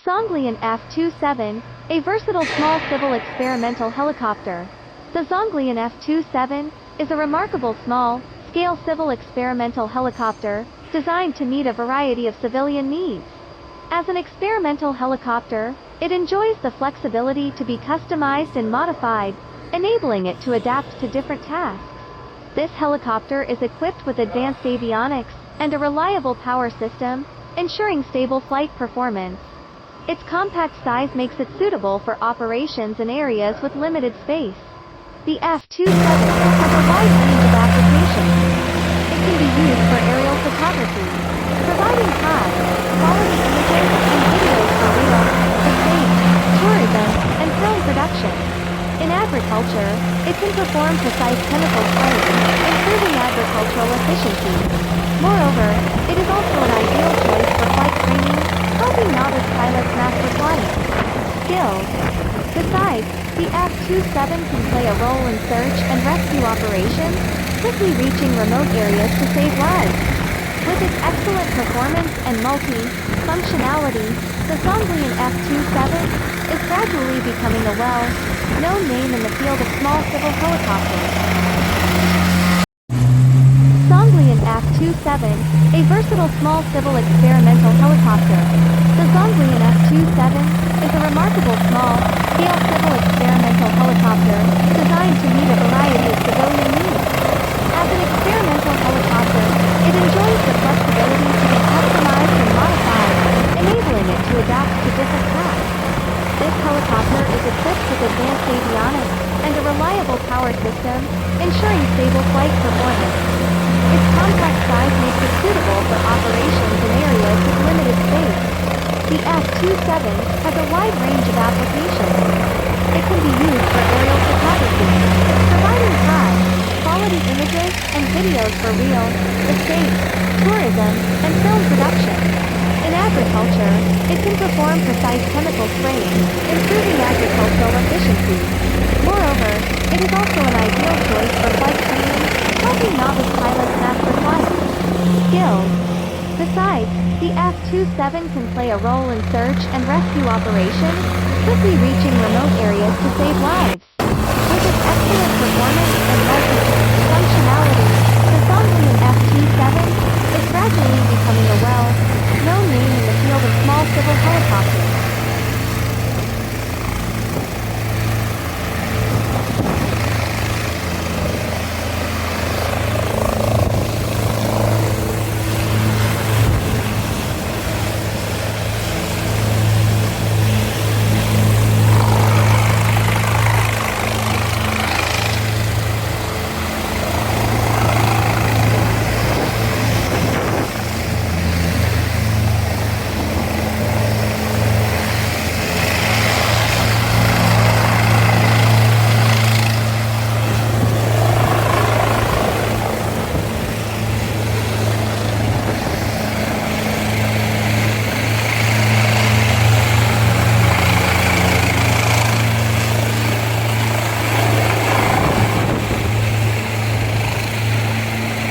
Zhonglian F27, a versatile small civil experimental helicopter. The Zhonglian F27 is a remarkable small-scale civil experimental helicopter designed to meet a variety of civilian needs. As an experimental helicopter, it enjoys the flexibility to be customized and modified, enabling it to adapt to different tasks. This helicopter is equipped with advanced avionics and a reliable power system, ensuring stable flight performance. Its compact size makes it suitable for operations in areas with limited space. The F27 has a wide range of applications. It can be used for aerial photography, providing high-quality images and videos for real estate, tourism, and film production. In agriculture, it can perform precise chemical spraying, improving agricultural efficiency. Moreover, it is also an ideal choice for flight training, helping novice pilots master flight skills. Besides, the F27 can play a role in search and rescue operations, quickly reaching remote areas to save lives. With its excellent performance and multi-functionality, the Zhonglian F27 is gradually becoming a well-known name in the field of small civil helicopters. Zhonglian F27, a versatile small civil experimental helicopter. The Zhonglian F27 is a remarkable small-scale civil experimental helicopter designed to meet a variety of civilian needs. As an experimental helicopter, it enjoys the flexibility to be customized and modified, enabling it to adapt to different tasks. This helicopter is equipped with advanced avionics and a reliable power system, ensuring stable flight performance. Its compact size makes it suitable for operations in areas with limited space. The F27 has a wide range of applications. It can be used for aerial photography, providing high-quality images and videos for real estate, tourism, and film production. In agriculture, it can perform precise chemical spraying, improving agricultural efficiency. Moreover, it is also an ideal choice for flight training, helping novice pilots master flight skills. Besides, the F27 can play a role in search and rescue operations, quickly reaching remote areas to save lives. With its excellent performance and multi-functionality, the Zhonglian F27 is gradually becoming a well-known name in the field of small civil helicopters.